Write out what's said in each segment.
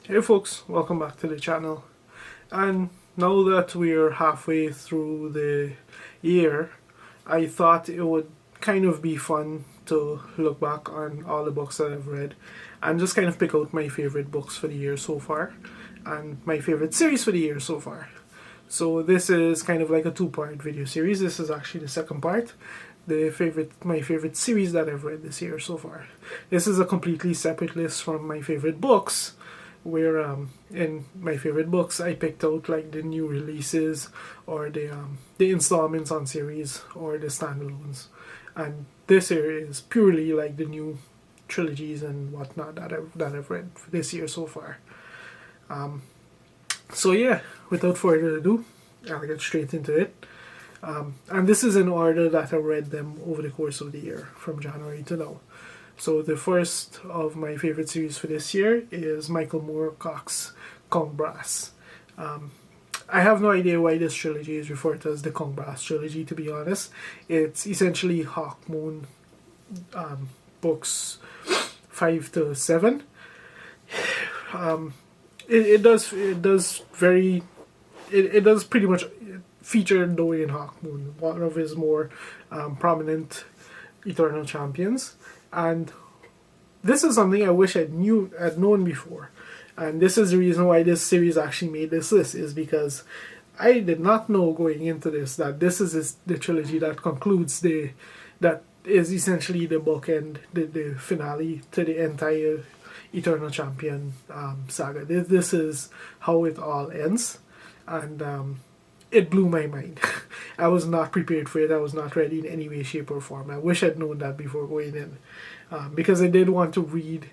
Hey folks, welcome back to the channel. And now that we're halfway through the year, I thought it would kind of be fun to look back on all the books that I've read and just kind of pick out my favorite books for the year so far and my favorite series for the year so far. So this is kind of like a two-part video series. This is actually the second part. My favorite series that I've read this year so far. This is a completely separate list from my favorite books, where in my favorite books I picked out like the new releases or the installments on series or the standalones, and this here is purely like the new trilogies and whatnot that I've read for this year so far. So yeah, without further ado, I'll get straight into it. And this is in order that I read them over the course of the year from January to now. So the first of my favorite series for this year is Michael Moorcock's Kong Brass. I have no idea why this trilogy is referred to as the Kong Brass trilogy, to be honest. It's essentially Hawk Moon books 5 to 7. It does pretty much feature Dorian Hawk Moon, one of his more prominent Eternal champions. And this is something I wish I'd known before. And this is the reason why this series actually made this list, is because I did not know going into this that this is the trilogy that concludes that is essentially the bookend, the finale to the entire Eternal Champion saga. This is how it all ends, and it blew my mind. I was not prepared for it. I was not ready in any way, shape, or form. I wish I'd known that before going in, because I did want to read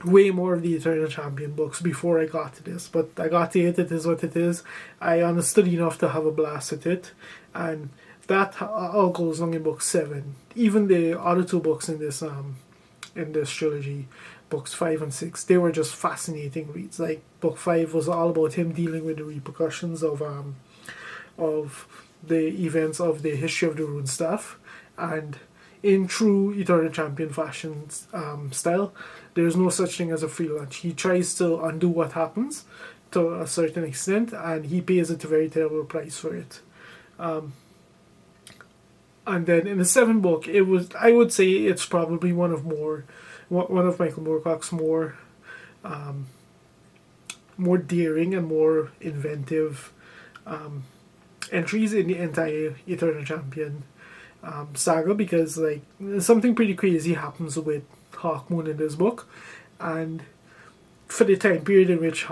way more of the Eternal Champion books before I got to this. But I got to it. It is what it is. I understood enough to have a blast at it, and that all goes along in book 7. Even the other two books in this trilogy, books 5 and 6, they were just fascinating reads. Like book 5 was all about him dealing with the repercussions of the events of the history of the Rune Staff, and in true Eternal Champion fashion style, there's no such thing as a free lunch. He tries to undo what happens to a certain extent, and he pays a very terrible price for it. And then in the 7th book, I would say it's probably one of Michael Moorcock's more daring and more inventive entries in the entire Eternal Champion saga, because like something pretty crazy happens with Hawk Moon in this book, and for the time period in which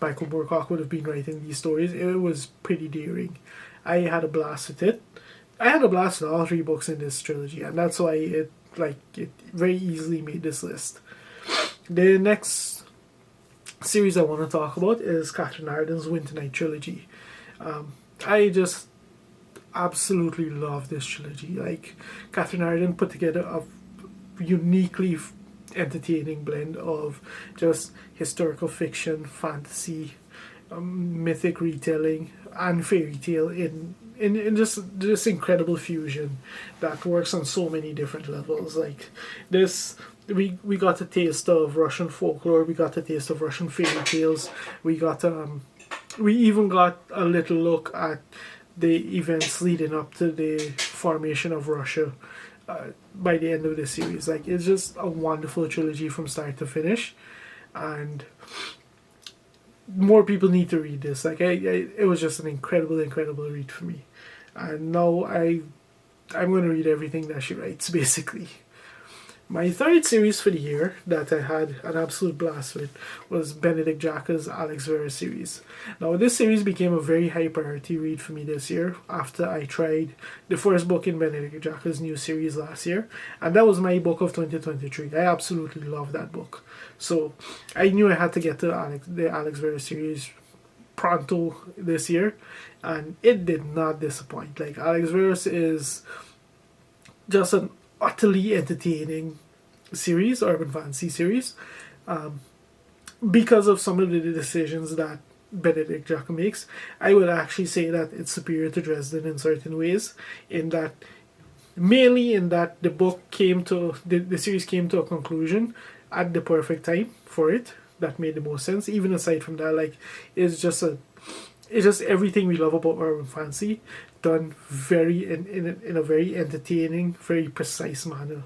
Michael Moorcock would have been writing these stories, it was pretty daring. I had a blast with it. I had a blast with all 3 books in this trilogy, and that's why it very easily made this list. The next series I want to talk about is Catherine Arden's Winter Night trilogy. I just absolutely love this trilogy. Like, Catherine Arden put together a uniquely entertaining blend of just historical fiction, fantasy, mythic retelling, and fairy tale in just this incredible fusion that works on so many different levels. Like this, we got a taste of Russian folklore, we got a taste of Russian fairy tales, we even got a little look at the events leading up to the formation of Russia by the end of the series. Like, it's just a wonderful trilogy from start to finish, and more people need to read this. Like, it was just an incredible read for me, and now I'm going to read everything that she writes, basically. My third series for the year that I had an absolute blast with was Benedict Jacka's Alex Vera series. Now, this series became a very high priority read for me this year after I tried the first book in Benedict Jacka's new series last year, and that was my book of 2023. I absolutely love that book. So I knew I had to get to the Alex Vera series pronto this year, and it did not disappoint. Like, Alex Vera is just an utterly entertaining series, urban fantasy series, because of some of the decisions that Benedict Jacka makes. I would actually say that it's superior to Dresden in certain ways, mainly in that the series came to a conclusion at the perfect time for it. that made the most sense. Even aside from that, like it's just everything we love about urban fantasy done very in a very entertaining, very precise manner.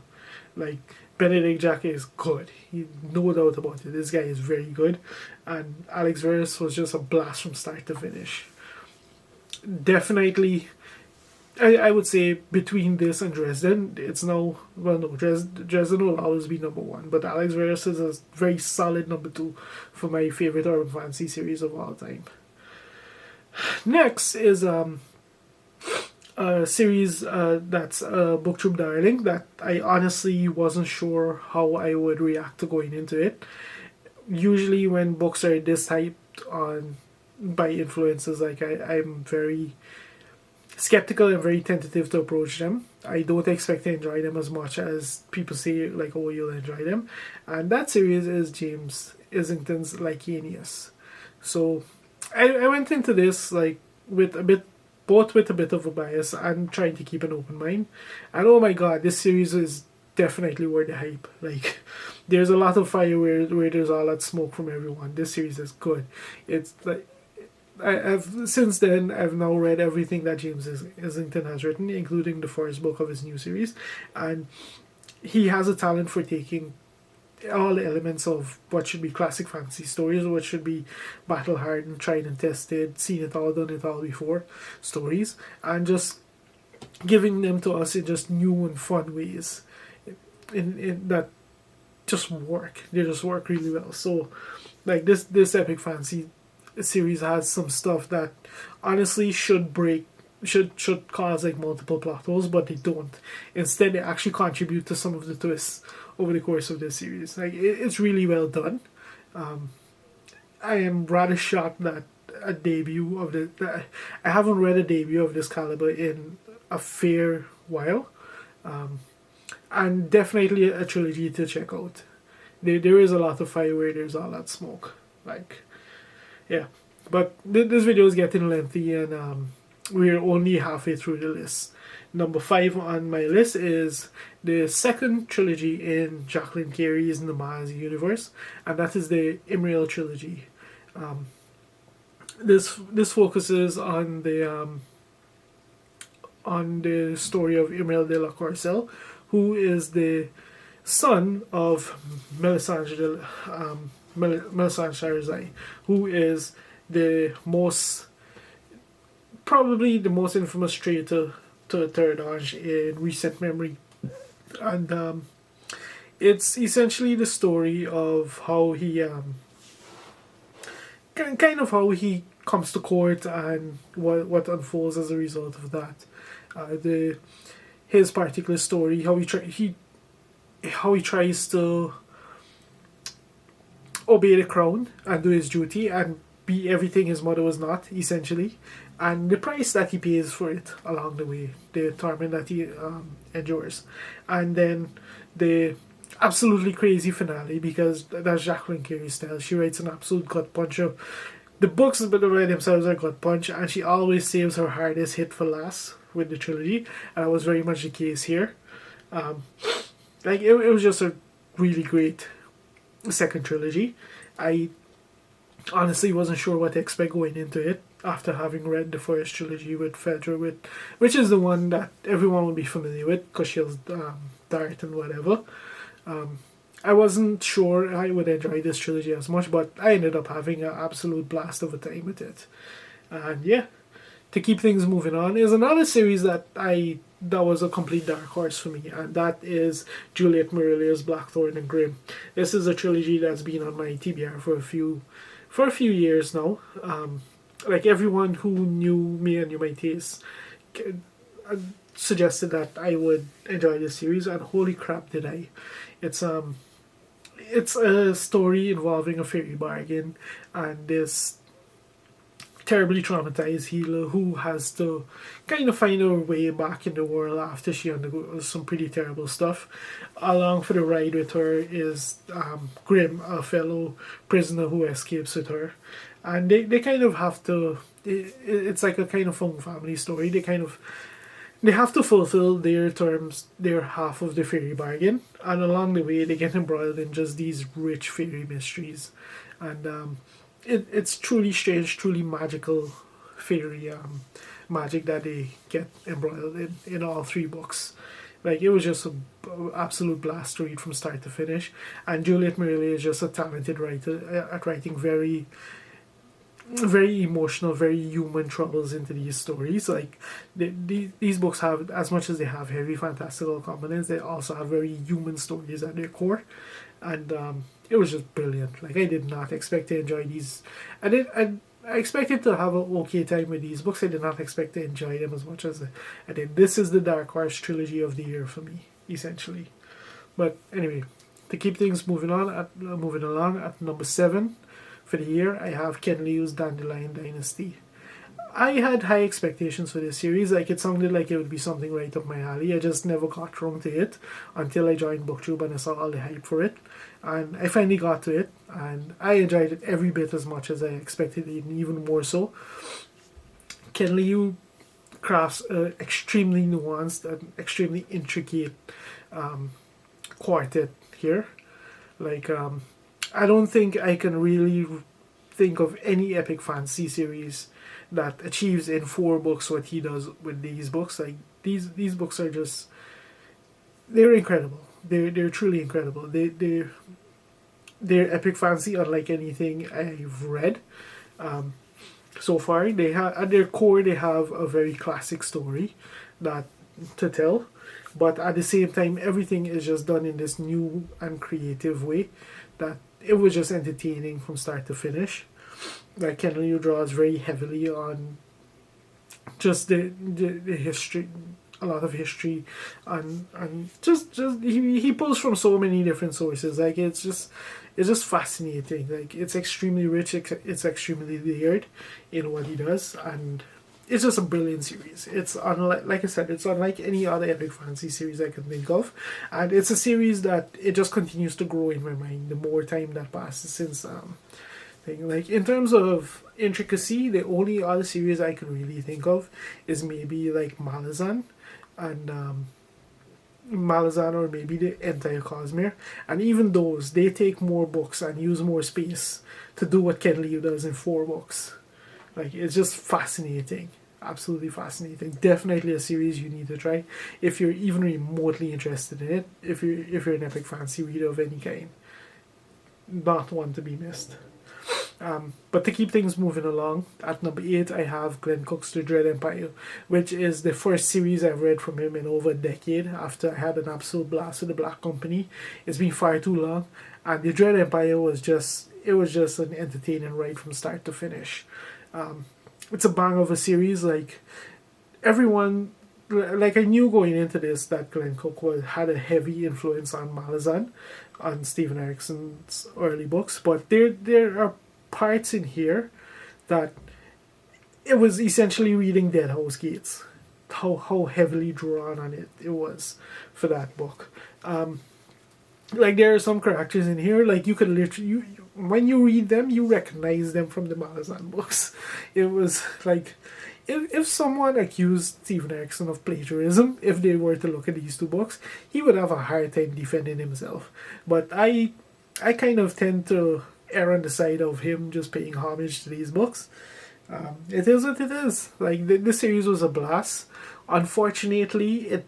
Like Benedict Jack is good. No doubt about it. This guy is very good, and Alex Verus was just a blast from start to finish. Definitely, I would say between this and Dresden, it's now well no Dresden will always be number one, but Alex Verus is a very solid number two for my favorite urban fantasy series of all time. Next is a series that's a booktube darling that I honestly wasn't sure how I would react to going into it. Usually when books are this hyped on by influencers, like I'm very skeptical and very tentative to approach them. I don't expect to enjoy them as much as people say like, oh, you'll enjoy them. And that series is James Islington's Lycanius. So I went into this like with a bit both with a bit of a bias and trying to keep an open mind. And oh my god, this series is definitely worth the hype. Like there's a lot of fire where there's all that smoke from everyone. This series is good. It's like since then I've now read everything that James Islington has written, including the first book of his new series, and he has a talent for taking all the elements of what should be classic fantasy stories, what should be battle hardened, tried and tested, seen it all, done it all before stories, and just giving them to us in just new and fun ways in that just work. They just work really well. So like this epic fantasy series has some stuff that honestly should cause like multiple plot holes, but they don't. Instead, they actually contribute to some of the twists over the course of this series. Like it's really well done. I am rather shocked that a debut of the I haven't read a debut of this caliber in a fair while, and definitely a trilogy to check out. There is a lot of fire where there's all that smoke. Like, yeah, but this video is getting lengthy, and we're only halfway through the list. Number 5 on my list is the second trilogy in Jacqueline Carey's Namazi universe, and that is the Imriel trilogy. This focuses on the story of Imriel de la Corcel, who is the son of Melisandre Sharazai, who is probably the most infamous traitor to Third Age in recent memory. And it's essentially the story of how he kind of how he comes to court and what unfolds as a result of that. His particular story, how he tries to obey the crown and do his duty and be everything his mother was not, essentially, and the price that he pays for it along the way, the torment that he endures, and then the absolutely crazy finale, because that's Jacqueline Carey's style. She writes an absolute gut punch of the books by themselves are gut punch, and she always saves her hardest hit for last with the trilogy, and that was very much the case here. Like it was just a really great second trilogy. I honestly wasn't sure what to expect going into it after having read the first trilogy with Fedra, which is the one that everyone will be familiar with because she has Dart and whatever. I wasn't sure I would enjoy this trilogy as much, but I ended up having an absolute blast of a time with it. And yeah, to keep things moving on is another series that was a complete dark horse for me, and that is Juliet Marillier's Blackthorn and Grimm. This is a trilogy that's been on my TBR for a few years now. Like everyone who knew me and knew my tastes suggested that I would enjoy this series, and holy crap did I. It's a story involving a fairy bargain and this terribly traumatized healer who has to kind of find her way back in the world after she undergoes some pretty terrible stuff. Along for the ride with her is Grimm, a fellow prisoner who escapes with her, and they kind of have to. It's like a kind of fun family story. They kind of they have to fulfill their terms, their half of the fairy bargain, and along the way they get embroiled in just these rich fairy mysteries, and it's truly strange, truly magical fairy magic that they get embroiled in all three books. Like it was just an absolute blast to read from start to finish, and Juliet Marillier is just a talented writer at writing very emotional, very human troubles into these stories. Like these books have, as much as they have heavy fantastical components, they also have very human stories at their core, and it was just brilliant. Like I did not expect to enjoy these. I expected to have an okay time with these books. I did not expect to enjoy them as much as I did. This is the Dark Horse trilogy of the year for me, essentially. But anyway, to keep things moving along at number 7 for the year, I have Ken Liu's Dandelion Dynasty. I had high expectations for this series. Like it sounded like it would be something right up my alley. I just never got around to it until I joined BookTube and I saw all the hype for it. And I finally got to it, and I enjoyed it every bit as much as I expected, even more so. Ken Liu crafts an extremely nuanced and extremely intricate quartet here. Like, I don't think I can really think of any epic fantasy series that achieves in 4 books what he does with these books. Like these books are just, they're incredible. They're truly incredible. They're epic fantasy unlike anything I've read so far. They have at their core they have a very classic story that to tell, but at the same time everything is just done in this new and creative way that it was just entertaining from start to finish. Like Ken Liu draws very heavily on just the history, a lot of history, and just he pulls from so many different sources. Like it's just fascinating. Like it's extremely rich. It's extremely layered in what he does, and it's just a brilliant series. It's unlike, like I said, it's unlike any other epic fantasy series I can think of, and it's a series that it just continues to grow in my mind the more time that passes since thing. Like in terms of intricacy, the only other series I can really think of is maybe like Malazan, and Malazan, or maybe the entire Cosmere, and even those they take more books and use more space to do what Ken Liu does in 4 books. Like it's just fascinating, absolutely fascinating. Definitely a series you need to try if you're even remotely interested in it. If you're an epic fantasy reader of any kind, not one to be missed. But to keep things moving along, at number 8 I have Glenn Cook's The Dread Empire, which is the first series I've read from him in over a decade after I had an absolute blast with The Black Company. It's been far too long, and The Dread Empire was just an entertaining ride from start to finish. It's a bang of a series. Like everyone, like I knew going into this that Glenn Cook had a heavy influence on Malazan, on Stephen Erickson's early books, but there are parts in here that it was essentially reading Dead House Gates. How heavily drawn on it was for that book. Like there are some characters in here, like you could literally, when you read them, you recognize them from the Malazan books. It was like, if someone accused Stephen Erickson of plagiarism, if they were to look at these 2 books, he would have a hard time defending himself. But I kind of tend to err on the side of him just paying homage to these books. It is what it is. Like the series was a blast. Unfortunately,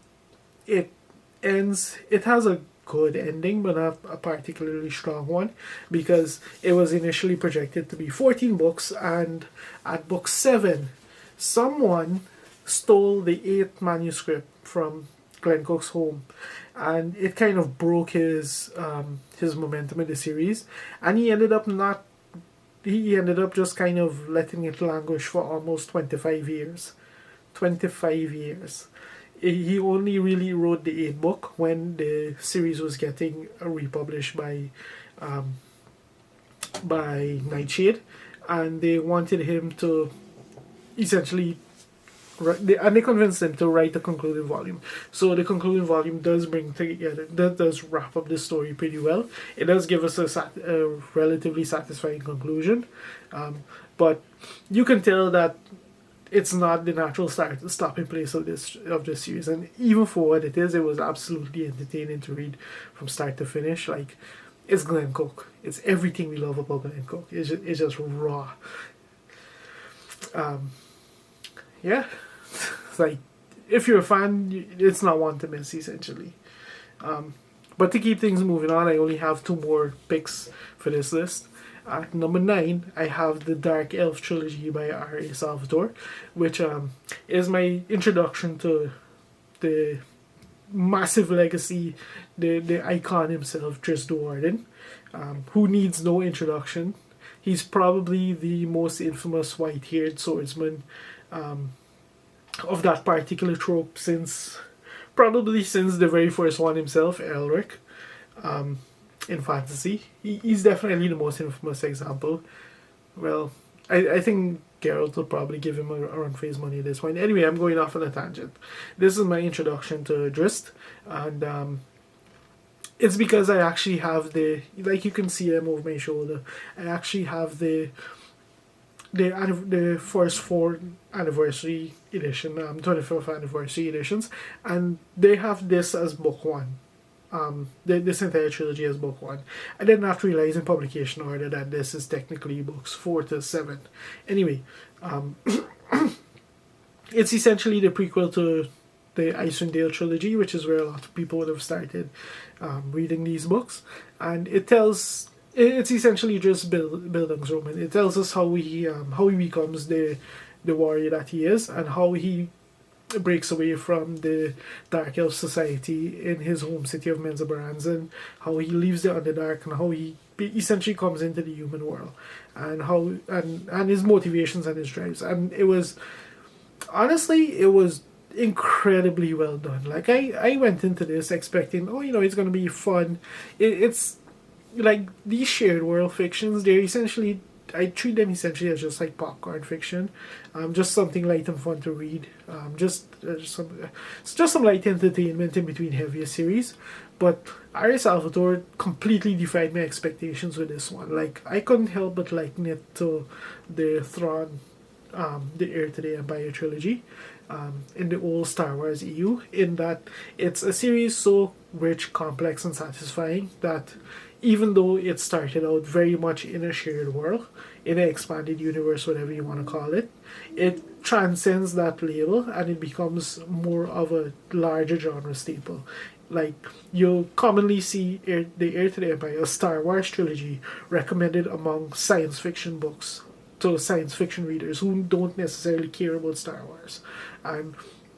it ends. It has a good ending, but not a particularly strong one, because it was initially projected to be 14 books, and at book 7, someone stole the 8th manuscript from Glenn Cook's home, and it kind of broke his momentum in the series, and he ended up just kind of letting it languish for almost 25 years. 25 years. He only really wrote the 8th book when the series was getting republished by Nightshade, and they wanted him to essentially they convinced him to write a concluding volume. So the concluding volume does does wrap up the story pretty well. It does give us a relatively satisfying conclusion, but you can tell that it's not the natural stopping place of this series. And even for what it is, it was absolutely entertaining to read from start to finish. Like, it's Glenn Cook. It's everything we love about Glenn Cook. It's just raw. Yeah, it's like, if you're a fan, it's not one to miss, essentially. But to keep things moving on, I only have two more picks for this list. At number 9, I have the Dark Elf trilogy by R.A. Salvatore, which is my introduction to the massive legacy, the icon himself, Tris Warden, who needs no introduction. He's probably the most infamous white-haired swordsman of that particular trope probably since the very first one himself, Elric. In fantasy, he's definitely the most infamous example. Well, I think Geralt will probably give him a run for his money at this point. Anyway, I'm going off on a tangent. This is my introduction to Drist, and it's because I actually have like you can see him over my shoulder. I actually have the first 4 anniversary edition, 25th anniversary editions, and they have this as book 1. This entire trilogy as book 1. I did not realize in publication order that this is technically books 4 to 7. Anyway, it's essentially the prequel to the Icewind Dale trilogy, which is where a lot of people would have started reading these books, and it's essentially just Bildungsroman. It tells us how he becomes the warrior that he is, and how he breaks away from the Dark Elf society in his home city of Menzoberranzan, and how he leaves the Underdark, and how he essentially comes into the human world, and how and his motivations and his drives. And it was incredibly well done. Like, I went into this expecting, it's going to be fun. It's like these shared world fictions, I treat them essentially as just like popcorn fiction, just something light and fun to read, just some light entertainment in between heavier series. But R.A. Salvatore completely defied my expectations with this one. Like, I couldn't help but liken it to the Thrawn, the Heir to the Empire trilogy, in the old Star Wars EU, in that it's a series so rich, complex, and satisfying that even though it started out very much in a shared world, in an expanded universe, whatever you want to call it, it transcends that label and it becomes more of a larger genre staple. Like, you'll commonly see the Heir to the Empire, a Star Wars trilogy, recommended among science fiction books to science fiction readers who don't necessarily care about Star Wars. And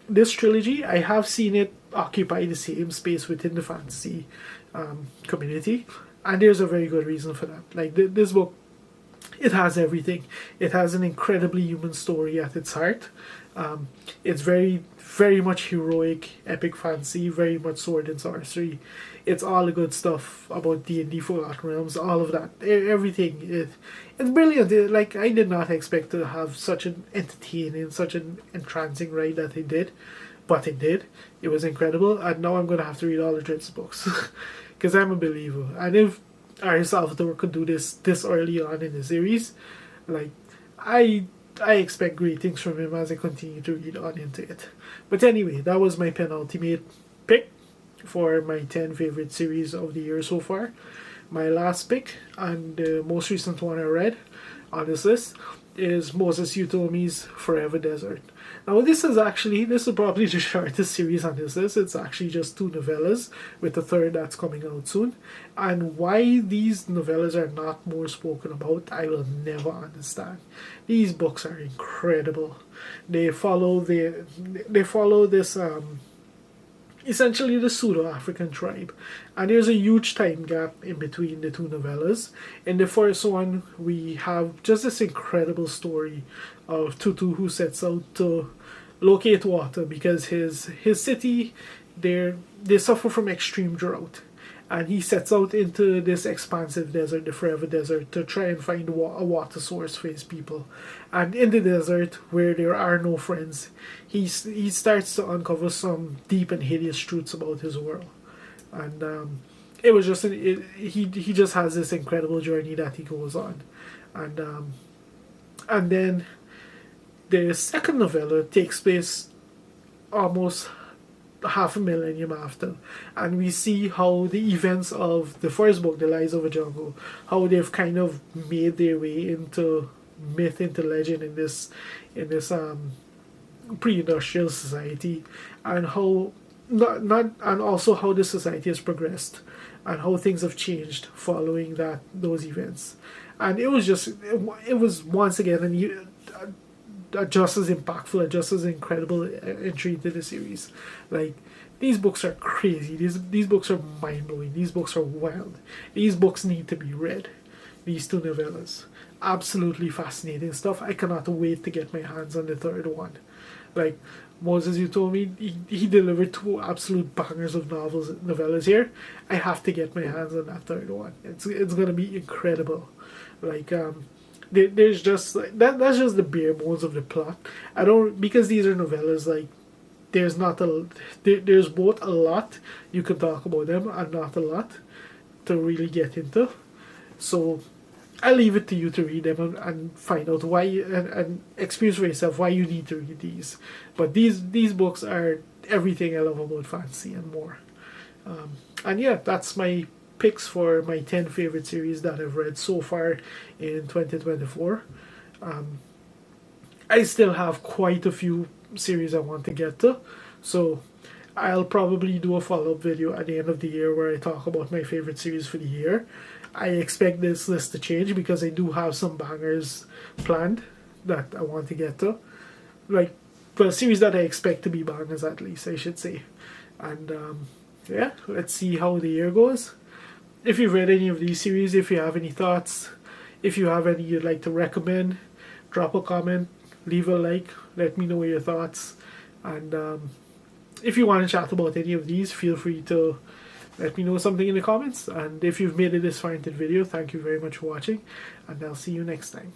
this trilogy, I have seen it occupy the same space within the fantasy community, and there's a very good reason for that. Like, this book, it has everything. It has an incredibly human story at its heart. It's very, very much heroic, epic fantasy, very much sword and sorcery. It's all the good stuff about D&D Forgotten Realms, all of that. Everything. It's brilliant. Like, I did not expect to have such an entertaining, such an entrancing ride that it did. But it did. It was incredible. And now I'm going to have to read all the Dritz books. Because I'm a believer. And if R.A. Salvatore could do this early on in the series, like, I expect great things from him as I continue to read on into it. But anyway, that was my penultimate pick for my 10 favorite series of the year so far. My last pick, and the most recent one I read on this list, is Moses Utomi's Forever Desert. Now, this is probably the shortest series on this list. It's actually just 2 novellas, with the third that's coming out soon. And why these novellas are not more spoken about, I will never understand. These books are incredible. They follow this essentially the pseudo-African tribe. And there's a huge time gap in between the 2 novellas. In the first one, we have just this incredible story of Tutu, who sets out to locate water because his city, they suffer from extreme drought. And he sets out into this expansive desert, the Forever Desert, to try and find a water source for his people. And in the desert, where there are no friends, he starts to uncover some deep and hideous truths about his world. And it was just he just has this incredible journey that he goes on, and then The second novella takes place almost half a millennium after, and we see how the events of the first book, The Lies of a Jungle, how they've kind of made their way into myth, into legend in this pre-industrial society, and how not and also how the society has progressed and how things have changed following those events. And it was once again just as impactful, just as incredible entry into the series. Like, these books are crazy. These books are mind blowing. These books are wild. These books need to be read. These two novellas, absolutely fascinating stuff. I cannot wait to get my hands on the third one. Like, Moses, you told me he delivered two absolute bangers of novellas here. I have to get my hands on that third one. It's gonna be incredible. Like, there's just like that's just the bare bones of the plot. I don't, because these are novellas, like, there's both a lot you can talk about them and not a lot to really get into. So I'll leave it to you to read them and find out why and experience for yourself why you need to read these. But these books are everything I love about fantasy and more. And yeah, that's my picks for my 10 favorite series that I've read so far in 2024. I still have quite a few series I want to get to, so I'll probably do a follow-up video at the end of the year where I talk about my favorite series for the year. I expect this list to change because I do have some bangers planned that I want to get to. Like, the series that I expect to be bangers, at least, I should say. And yeah, let's see how the year goes. If you've read any of these series, if you have any thoughts, if you have any you'd like to recommend, drop a comment, leave a like, let me know your thoughts. And if you want to chat about any of these, feel free to let me know something in the comments. And if you've made it this far into the video, thank you very much for watching, and I'll see you next time.